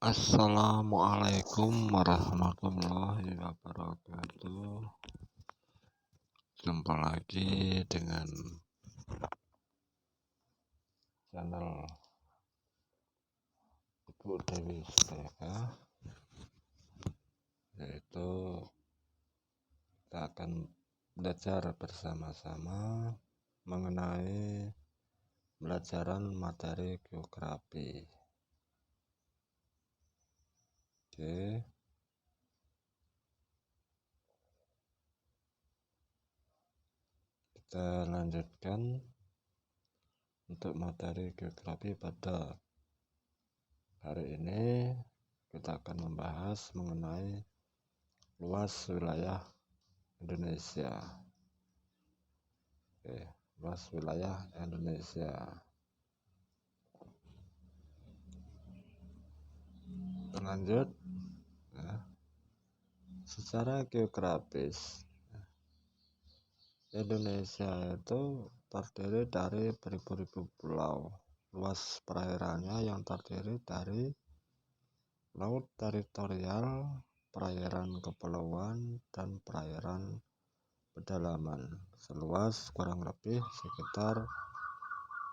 Assalamualaikum warahmatullahi wabarakatuh. Jumpa lagi dengan channel Ibu Dewi Suteka, yaitu kita akan belajar bersama-sama mengenai pelajaran materi geografi. Oke, kita lanjutkan untuk materi geografi pada hari ini. Kita akan membahas mengenai luas wilayah Indonesia. Oke, luas wilayah Indonesia. Lanjut ya. Secara geografis, Indonesia itu terdiri dari beribu-ribu pulau. Luas perairannya yang terdiri dari laut teritorial, perairan kepulauan, dan perairan pedalaman seluas kurang lebih sekitar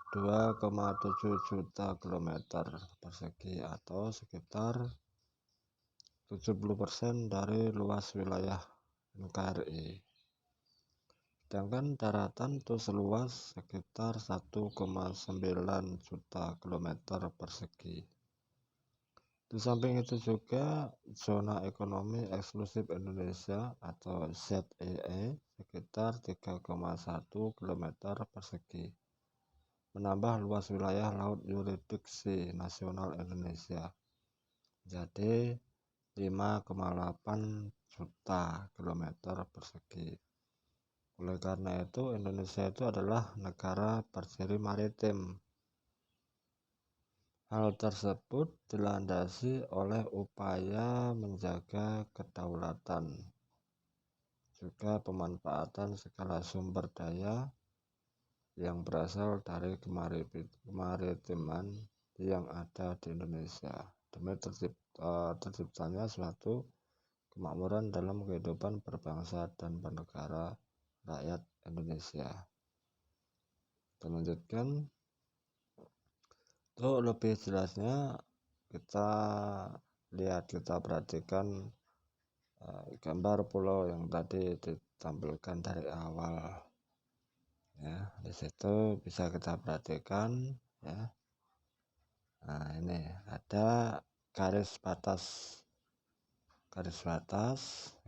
2,7 juta kilometer persegi atau sekitar 70% dari luas wilayah NKRI. Sedangkan daratan itu seluas sekitar 1,9 juta kilometer persegi. Di samping itu juga zona ekonomi eksklusif Indonesia atau ZEE sekitar 3,1 kilometer persegi, menambah luas wilayah laut yurisdiksi nasional Indonesia jadi 5,8 juta kilometer persegi. Oleh karena itu, Indonesia itu adalah negara berseri maritim. Hal tersebut dilandasi oleh upaya menjaga kedaulatan, juga pemanfaatan segala sumber daya yang berasal dari kemaritiman yang ada di Indonesia demi terciptanya suatu kemakmuran dalam kehidupan berbangsa dan bernegara rakyat Indonesia. Kita lanjutkan. Untuk lebih jelasnya kita perhatikan gambar pulau yang tadi ditampilkan dari awal ya. Di situ bisa kita perhatikan ya. Nah, ini ada garis batas,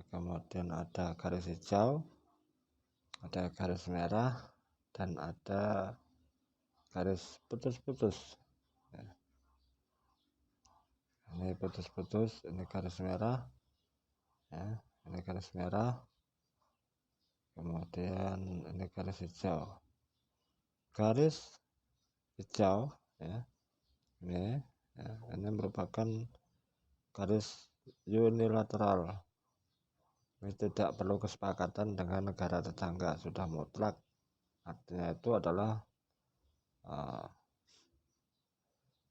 kemudian ada garis hijau, ada garis merah, dan ada garis putus-putus ya. Ini putus-putus, ini garis merah ya, ini garis merah, kemudian ini garis hijau. Garis hijau ya, ini merupakan garis unilateral. Ini tidak perlu kesepakatan dengan negara tetangga, sudah mutlak. Artinya itu adalah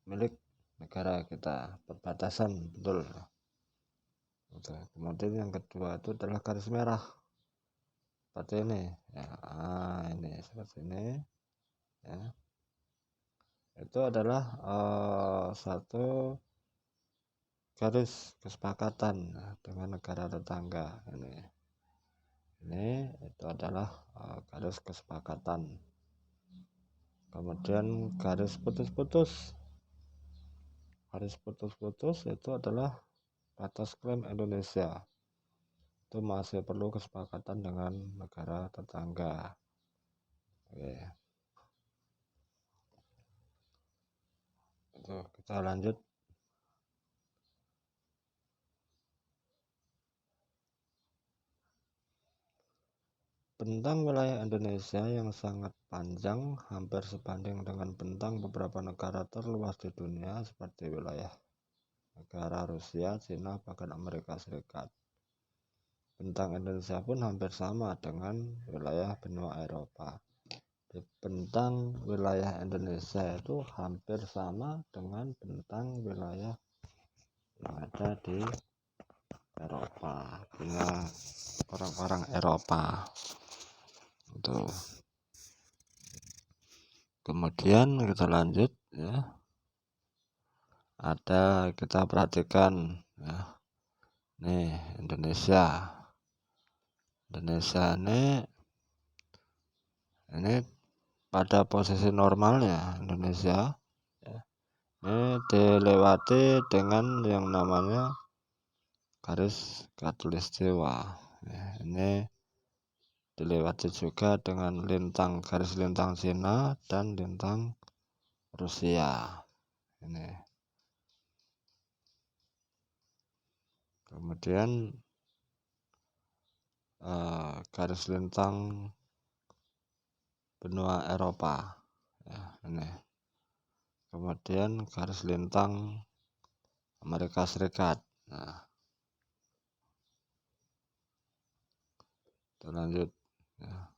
milik negara kita, perbatasan betul. Kemudian yang kedua itu adalah garis merah seperti ini ya. Ini seperti ini ya. Itu adalah satu garis kesepakatan dengan negara tetangga. Ini itu adalah garis kesepakatan. Kemudian garis putus-putus. Garis putus-putus itu adalah batas klaim Indonesia. Itu masih perlu kesepakatan dengan negara tetangga. Oke. Itu kita lanjut. Bentang wilayah Indonesia yang sangat panjang, hampir sebanding dengan bentang beberapa negara terluas di dunia seperti wilayah negara Rusia, Cina, bahkan Amerika Serikat. Bentang Indonesia pun hampir sama dengan wilayah benua Eropa. Bentang wilayah Indonesia itu hampir sama dengan bentang wilayah yang ada di Eropa, punya orang-orang Eropa. Itu. Kemudian kita lanjut ya. Ada kita perhatikan ya. Nih Indonesia ini pada posisi normalnya Indonesia ya. Ini dilewati dengan yang namanya garis khatulistiwa ya, ini dilewati juga dengan garis lintang Cina dan lintang Rusia ini. Kemudian garis lintang benua Eropa ya, ini. Kemudian garis lintang Amerika Serikat. Nah, kita lanjut ya.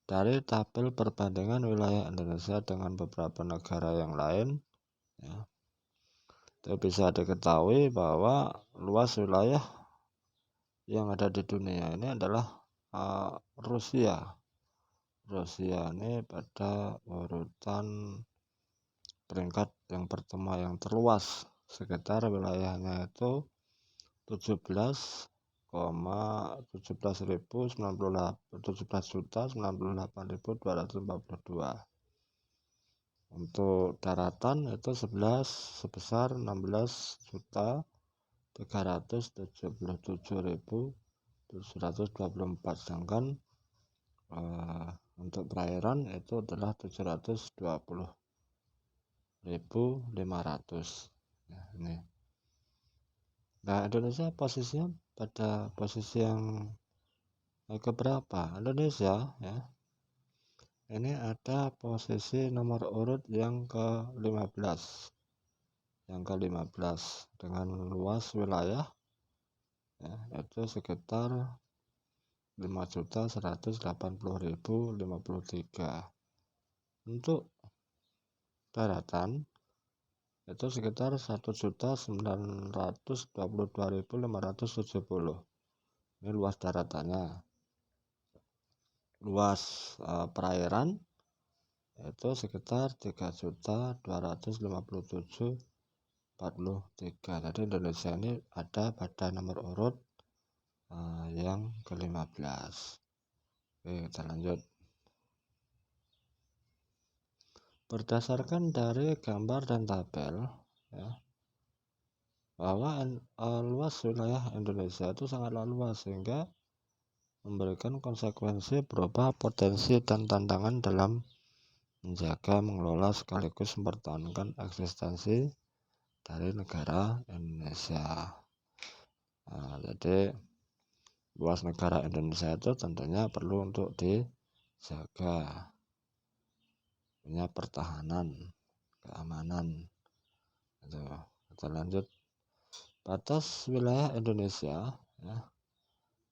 Dari tabel perbandingan wilayah Indonesia dengan beberapa negara yang lain ya, itu bisa diketahui bahwa luas wilayah yang ada di dunia ini adalah Rusia ini pada urutan peringkat yang pertama yang terluas, sekitar wilayahnya itu 17.098.242. Untuk daratan itu sebesar 16.377.724, sedangkan untuk perairan itu adalah 720.500 ya, ini. Nah, Indonesia posisinya pada posisi yang keberapa? Indonesia ya, ini ada posisi nomor urut yang ke-15 dengan luas wilayah ya, itu sekitar 5.180.053. Untuk daratan itu sekitar 1.922.570. Ini luas daratannya. Luas perairan itu sekitar 3.257.043. Jadi Indonesia ini ada pada nomor urut yang ke-15. Oke, kita lanjut. Berdasarkan dari gambar dan tabel ya, bahwa luas wilayah Indonesia itu sangatlah luas, sehingga memberikan konsekuensi berupa potensi dan tantangan dalam menjaga, mengelola sekaligus mempertahankan eksistensi dari negara Indonesia. Nah, jadi luas negara Indonesia itu tentunya perlu untuk dijaga, punya pertahanan, keamanan. Itu. Kita lanjut. Batas wilayah Indonesia ya.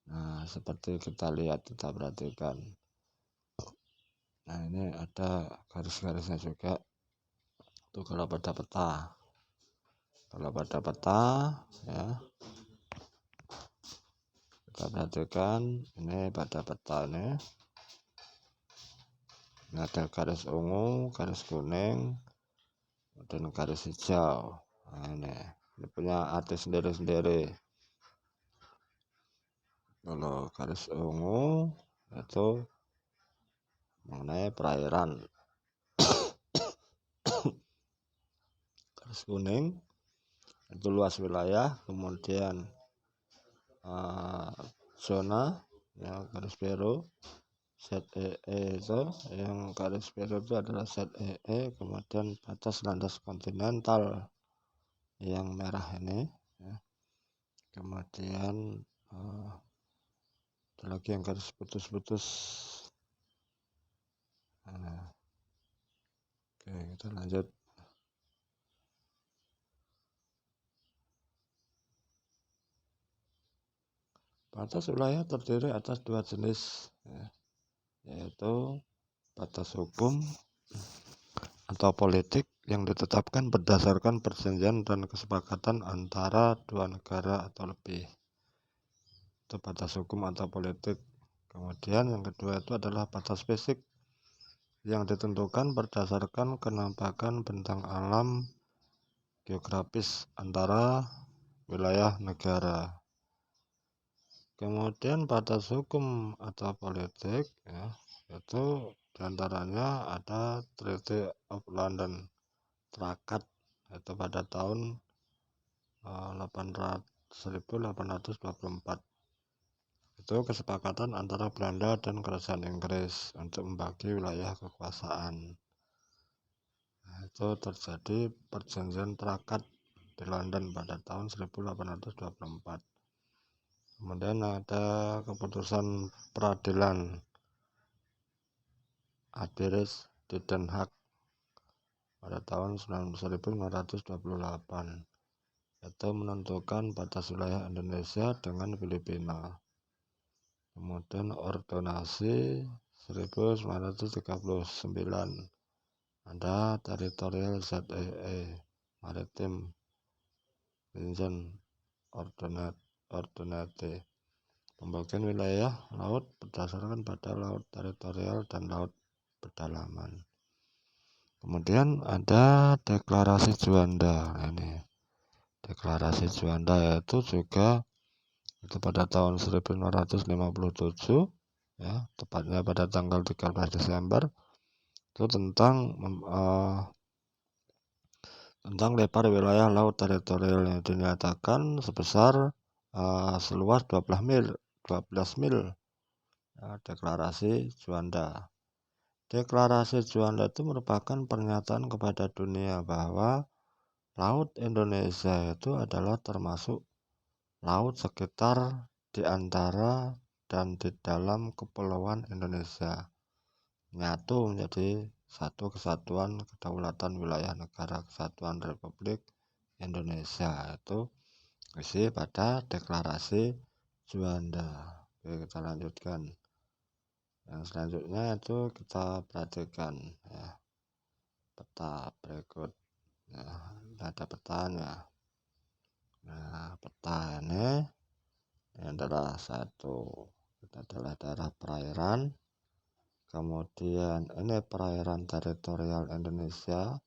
Nah, seperti kita lihat, kita perhatikan. Nah, ini ada garis-garisnya juga. Itu kalau pada peta. Ya. Kita perhatikan ini pada peta ini. Ini ada garis ungu, garis kuning, dan garis hijau. Nah, ini punya arti sendiri-sendiri. Kalau garis ungu itu mengenai perairan, garis kuning itu luas wilayah, kemudian zona yang garis biru ZEE itu, yang garis biru itu adalah ZEE, kemudian batas landas kontinental yang merah ini ya. Kemudian ada lagi yang garis putus-putus. Oke, kita lanjut. Batas wilayah terdiri atas dua jenis ya, yaitu batas hukum atau politik yang ditetapkan berdasarkan perjanjian dan kesepakatan antara dua negara atau lebih. Itu batas hukum atau politik. Kemudian yang kedua itu adalah batas fisik yang ditentukan berdasarkan kenampakan bentang alam geografis antara wilayah negara. Kemudian batas hukum atau politik ya, itu diantaranya ada Treaty of London Trakat, itu pada tahun 1824. Itu kesepakatan antara Belanda dan Kerajaan Inggris untuk membagi wilayah kekuasaan. Nah, itu terjadi perjanjian Trakat di London pada tahun 1824. Kemudian ada keputusan peradilan Aderes di Den Haag pada tahun 1928. Itu menentukan batas wilayah Indonesia dengan Filipina. Kemudian ordonasi 1939 ada Territorial ZEE Maritime Region Ordonate, pembagian wilayah laut berdasarkan pada laut teritorial dan laut pedalaman. Kemudian ada deklarasi Juanda. Ini deklarasi Juanda yaitu juga itu pada tahun 1957 ya, tepatnya pada tanggal 13 Desember itu tentang lebar wilayah laut teritorial yang dinyatakan sebesar seluas 12 mil ya, deklarasi Juanda. Deklarasi Juanda itu merupakan pernyataan kepada dunia bahwa Laut Indonesia itu adalah termasuk laut sekitar di antara dan di dalam kepulauan Indonesia, nyatu menjadi satu kesatuan kedaulatan wilayah negara kesatuan Republik Indonesia. Itu isi pada deklarasi Juanda. Oke, kita lanjutkan. Yang selanjutnya itu kita perhatikan ya, peta berikut. Nah, ada petanya. Nah, peta ini adalah adalah daerah perairan. Kemudian ini perairan teritorial Indonesia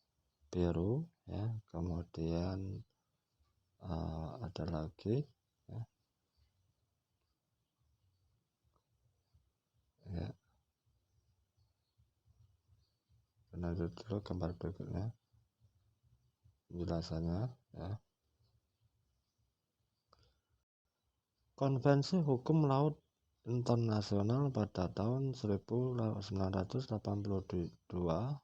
biru ya. Kemudian ada lagi ya. Ya. Lanjut dulu gambar berikutnya penjelasannya ya. Konvensi Hukum Laut Internasional pada tahun 1982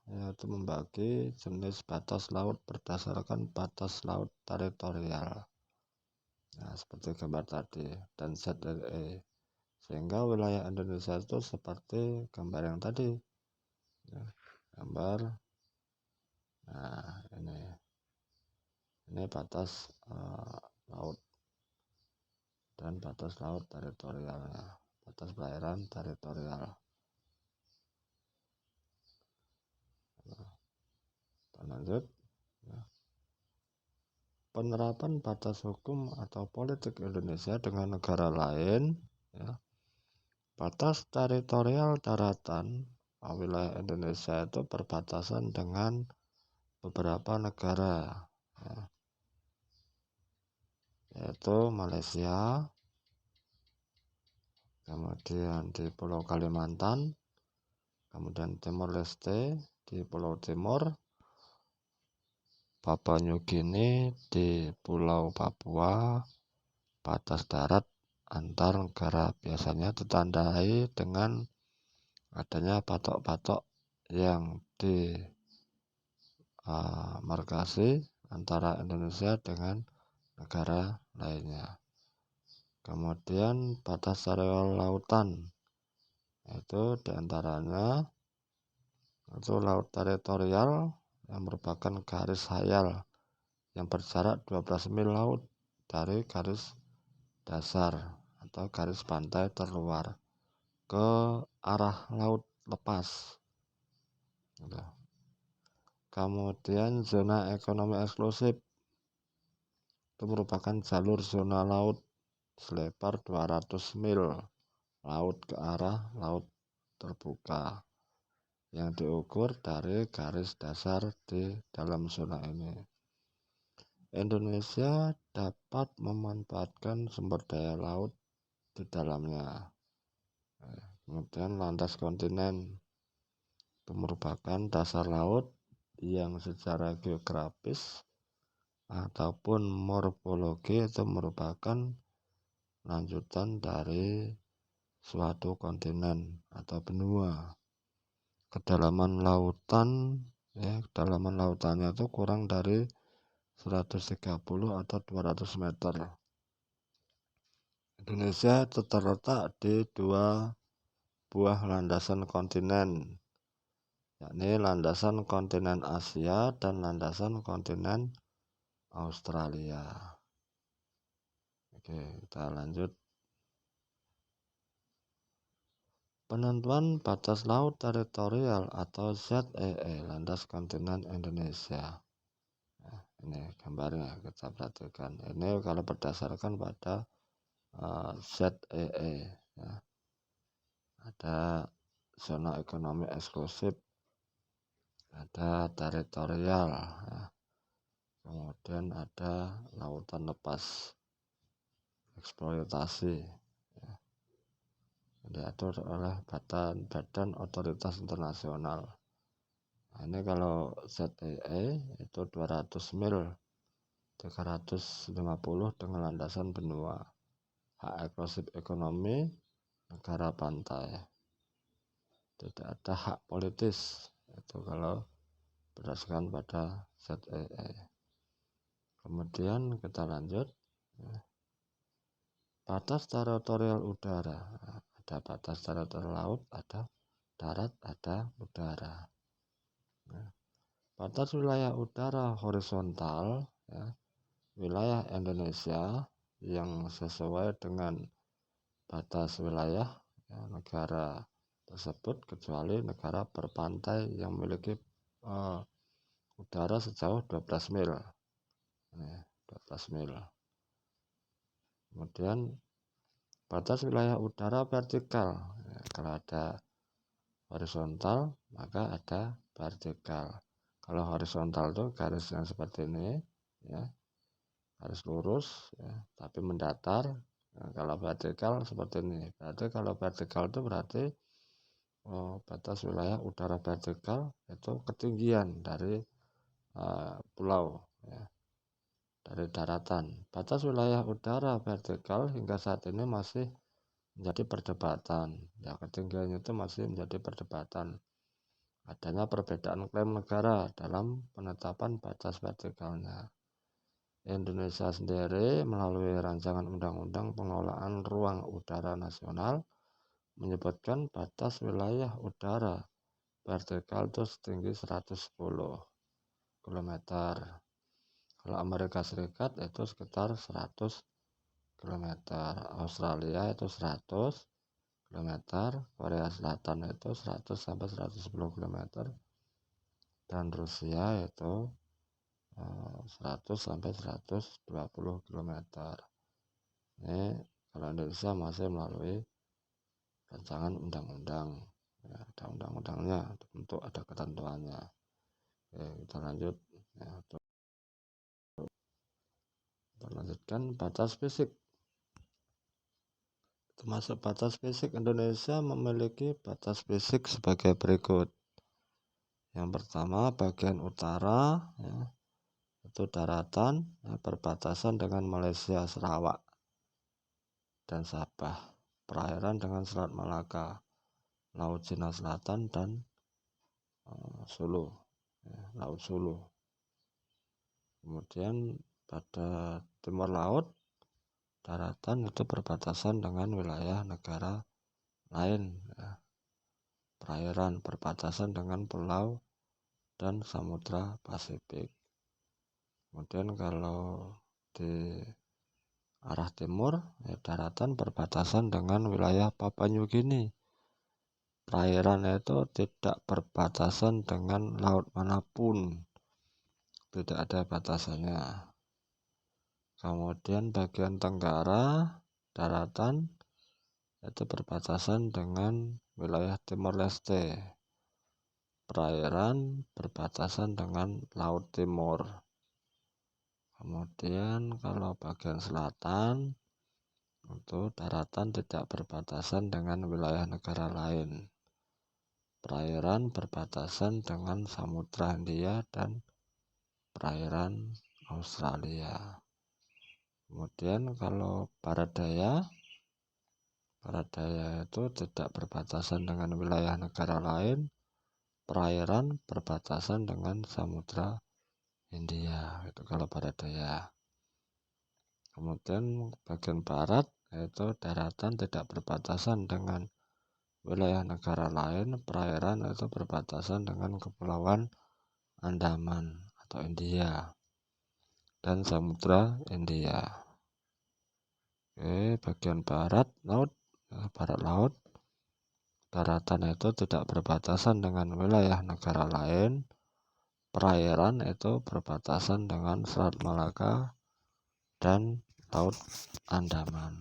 yaitu membagi jenis batas laut berdasarkan batas laut teritorial. Nah, seperti gambar tadi dan ZRE, sehingga wilayah Indonesia itu seperti gambar yang tadi ya, gambar. Nah, ini batas laut dan batas laut teritorialnya, batas perairan teritorial. Kita lanjut ya. Penerapan batas hukum atau politik Indonesia dengan negara lain ya. Batas teritorial daratan wilayah Indonesia itu berbatasan dengan beberapa negara ya, yaitu Malaysia, kemudian di Pulau Kalimantan, kemudian Timor Leste di Pulau Timur, Papua New Guinea di Pulau Papua. Batas darat antar negara biasanya ditandai dengan adanya patok-patok yang dimarkasi antara Indonesia dengan negara lainnya. Kemudian batas areal lautan itu diantaranya itu laut teritorial yang merupakan garis hayal yang berjarak 12 mil laut dari garis dasar atau garis pantai terluar ke arah laut lepas. Kemudian zona ekonomi eksklusif itu merupakan jalur zona laut selebar 200 mil laut ke arah laut terbuka yang diukur dari garis dasar di dalam zona ini. Indonesia dapat memanfaatkan sumber daya laut di dalamnya. Kemudian landas kontinen itu merupakan dasar laut yang secara geografis ataupun morfologi itu merupakan lanjutan dari suatu kontinen atau benua. Kedalaman lautannya itu kurang dari 130 atau 200 meter. Indonesia itu terletak di dua buah landasan kontinen, yakni landasan kontinen Asia dan landasan kontinen Australia. Oke, kita lanjut. Penentuan batas laut teritorial atau ZEE landas kontinen Indonesia. Nah, ini gambarnya kita perhatikan. Ini kalau berdasarkan pada ZEE, ya. Ada zona ekonomi eksklusif, ada teritorial, ya. Kemudian ada lautan lepas eksploitasi, ya. Diatur oleh badan otoritas internasional. Nah, ini kalau ZEE itu 200 mil 350 dengan landasan benua. Hak eksklusif ekonomi negara pantai. Tidak ada hak politis, itu kalau berdasarkan pada ZEE. Kemudian kita lanjut. Batas teritorial udara. Ada batas teritorial laut, ada darat, ada udara. Batas wilayah udara horizontal, ya, wilayah Indonesia yang sesuai dengan batas wilayah, ya, negara tersebut kecuali negara berpantai yang memiliki udara sejauh 12 mil. 12 mil. Kemudian batas wilayah udara vertikal. Ya, kalau ada horizontal maka ada vertikal. Kalau horizontal itu garis yang seperti ini, ya, garis lurus, ya, tapi mendatar. Nah, kalau vertikal seperti ini. Berarti kalau vertikal itu berarti batas wilayah udara vertikal itu ketinggian dari pulau, ya, dari daratan. Batas wilayah udara vertikal hingga saat ini masih menjadi perdebatan. Ya, ketinggiannya itu masih menjadi perdebatan. Adanya perbedaan klaim negara dalam penetapan batas vertikalnya. Indonesia sendiri melalui rancangan undang-undang pengelolaan ruang udara nasional menyebutkan batas wilayah udara vertikal itu setinggi 110 km. Kalau Amerika Serikat itu sekitar 100 km, Australia itu 100 km, Korea Selatan itu 100 sampai 110 km, dan Rusia itu 100 sampai 120 km. Ini kalau Indonesia masih melalui rancangan undang-undang, ya, ada undang-undangnya untuk ada ketentuannya. Oke, kita lanjut, ya, kita lanjutkan batas fisik. Termasuk batas fisik, Indonesia memiliki batas fisik sebagai berikut. Yang pertama, bagian utara, ya, itu daratan, ya, perbatasan dengan Malaysia, Sarawak, dan Sabah. Perairan dengan Selat Malaka, Laut Cina Selatan, dan Sulu, ya, Laut Sulu. Kemudian pada timur laut, daratan itu perbatasan dengan wilayah negara lain, ya. Perairan perbatasan dengan pulau dan Samudra Pasifik. Kemudian kalau di arah timur, ya, daratan perbatasan dengan wilayah Papua New Guinea, perairan itu tidak berbatasan dengan laut manapun, tidak ada batasannya. Kemudian bagian tenggara daratan itu berbatasan dengan wilayah Timor Leste. Perairan berbatasan dengan Laut Timur. Kemudian kalau bagian selatan itu daratan tidak berbatasan dengan wilayah negara lain. Perairan berbatasan dengan Samudra Hindia dan perairan Australia. Kemudian kalau barat daya itu tidak berbatasan dengan wilayah negara lain. Perairan berbatasan dengan Samudra Hindia, itu kalau barat daya. Kemudian bagian barat yaitu daratan tidak berbatasan dengan wilayah negara lain. Perairan itu berbatasan dengan Kepulauan Andaman atau India dan Samudra Hindia. Bagian barat laut daratan itu tidak berbatasan dengan wilayah negara lain. Perairan itu berbatasan dengan Selat Malaka dan Laut Andaman.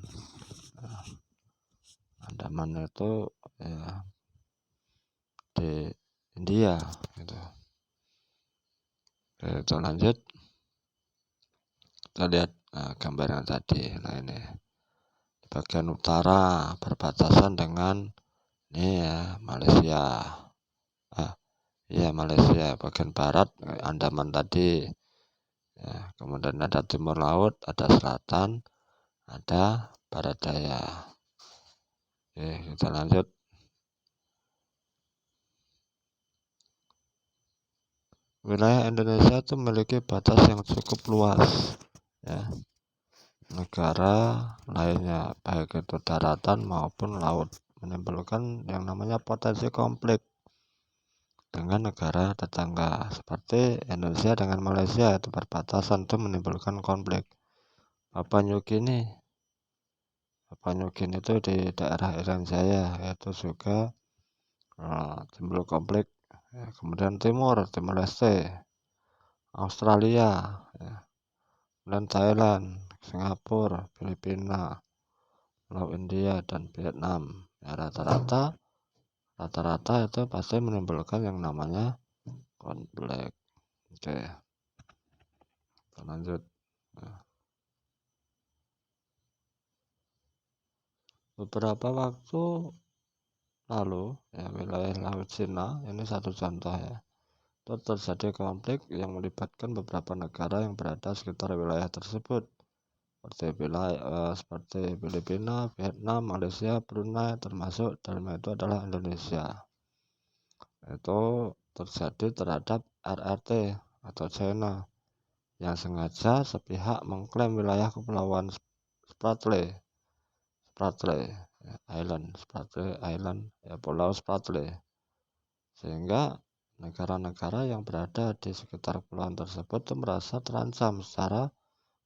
Andaman itu ya di India gitu. Itu lanjut kita lihat gambar yang tadi. Nah ini di bagian utara berbatasan dengan ini ya Malaysia. Malaysia. Bagian barat Andaman tadi. Ya, kemudian ada timur laut, ada selatan, ada barat daya. Oke, kita lanjut. Wilayah Indonesia itu memiliki batas yang cukup luas, ya. Negara lainnya, baik itu daratan maupun laut, menimbulkan yang namanya potensi konflik dengan negara tetangga. Seperti Indonesia dengan Malaysia itu berbatasan, itu menimbulkan konflik. Papua New Guinea itu di daerah Irian Jaya, itu juga timbul konflik. Ya, kemudian Timor Leste, Australia, ya. Dan Thailand, Singapura, Filipina, Laut India dan Vietnam. Ya, rata-rata itu pasti menimbulkan yang namanya konflik. Oke, kita lanjut. Beberapa waktu lalu, ya, wilayah Laut Cina ini satu contoh ya. Itu terjadi konflik yang melibatkan beberapa negara yang berada sekitar wilayah tersebut. Seperti Filipina, Vietnam, Malaysia, Brunei, termasuk dalamnya itu adalah Indonesia. Itu terjadi terhadap RRT atau China yang sengaja sepihak mengklaim wilayah Kepulauan Spratly Island, ya, Pulau Spratly, sehingga negara-negara yang berada di sekitar kepulauan tersebut itu merasa terancam secara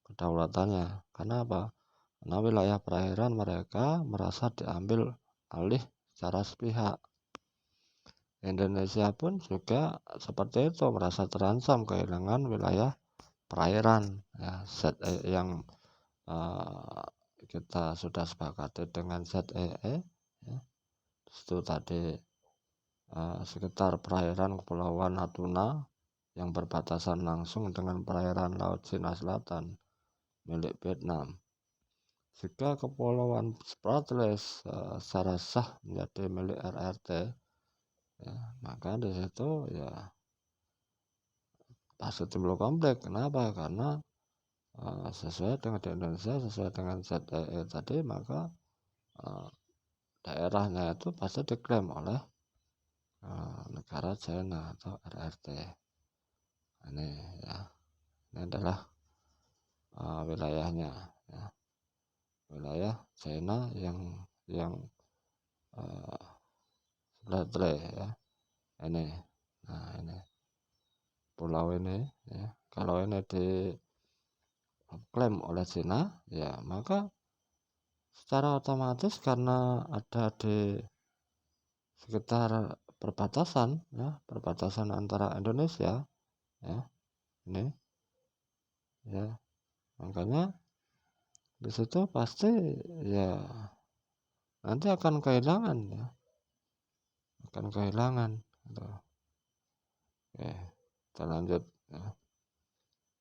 kedaulatannya. Karena apa? Karena wilayah perairan mereka merasa diambil alih secara sepihak. Indonesia pun juga seperti itu, merasa terancam kehilangan wilayah perairan, ya, yang kita sudah sepakati dengan ZEE, ya. Itu tadi sekitar perairan Kepulauan Natuna yang berbatasan langsung dengan perairan Laut Cina Selatan milik Vietnam. Jika Kepulauan Spratly secara sah menjadi milik RRT, ya, maka di situ ya pasti timbul konflik. Kenapa? Karena sesuai dengan di Indonesia, sesuai dengan ZEE tadi, maka daerahnya itu pasti diklaim oleh negara China atau RRT. Ini ya, ini adalah wilayahnya, ya. Wilayah China yang Spratly, ya. Ini, nah ini pulau ini, ya. Kalau ini diklaim oleh China, ya maka secara otomatis karena ada di sekitar perbatasan ya, perbatasan antara Indonesia ya, ini ya. Makanya di situ pasti ya nanti akan kehilangan ya, akan kehilangan gitu. Oke, kita lanjut ya.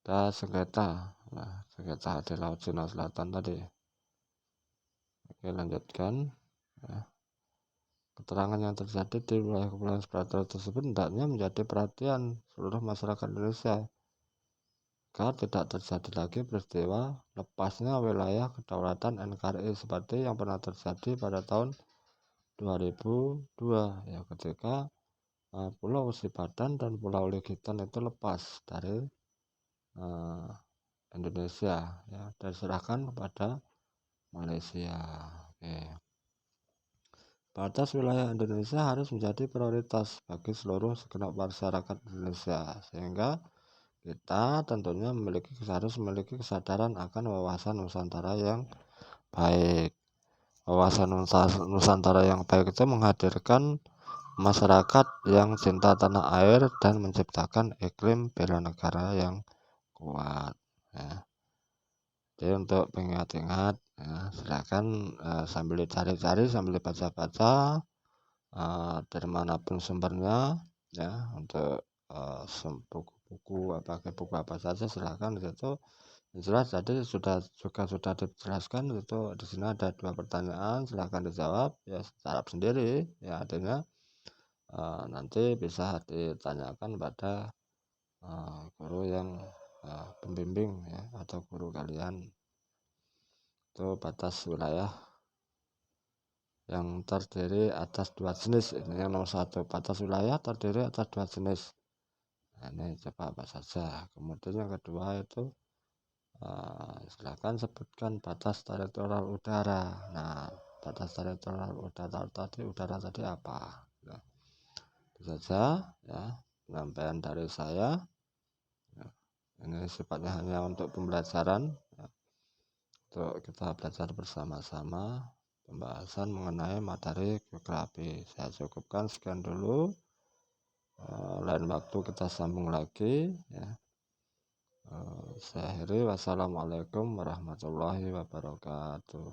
Kita sengketa, nah, sengketa di Laut Cina Selatan tadi. Oke, lanjutkan ya. Keterangan yang terjadi di wilayah Kepulauan Sumatera tersebut hendaknya menjadi perhatian seluruh masyarakat Indonesia agar tidak terjadi lagi peristiwa lepasnya wilayah kedaulatan NKRI seperti yang pernah terjadi pada tahun 2002 ya, ketika Pulau Sipadan dan Pulau Legitan itu lepas dari Indonesia ya, dan diserahkan kepada Malaysia. Oke. Batas wilayah Indonesia harus menjadi prioritas bagi seluruh segenap masyarakat Indonesia, sehingga kita tentunya harus memiliki kesadaran akan wawasan Nusantara yang baik. Wawasan Nusantara yang baik itu menghadirkan masyarakat yang cinta tanah air dan menciptakan iklim bela negara yang kuat ya. Jadi untuk pengingat-ingat ya, silakan sambil dicari-cari, sambil dibaca-baca dari manapun sumbernya ya, untuk buku-buku apa saja silakan di situ. Jelas tadi sudah dijelaskan itu, di sini ada 2 pertanyaan, silahkan dijawab ya, jawab sendiri ya, artinya nanti bisa ditanyakan pada guru yang pembimbing ya, atau guru kalian. Itu batas wilayah yang terdiri atas 2 jenis. Ini yang nomor 1, batas wilayah terdiri atas 2 jenis. Nah, ini coba apa saja. Kemudian yang kedua itu silakan sebutkan batas teritorial udara. Nah, batas teritorial udara tadi apa? Nah, itu saja ya penyampaian dari saya. Ya, ini sifatnya hanya untuk pembelajaran ya, untuk kita belajar bersama-sama pembahasan mengenai materi geografi. Saya cukupkan sekian dulu. Lain waktu kita sambung lagi ya. Saya akhiri, wassalamualaikum warahmatullahi wabarakatuh.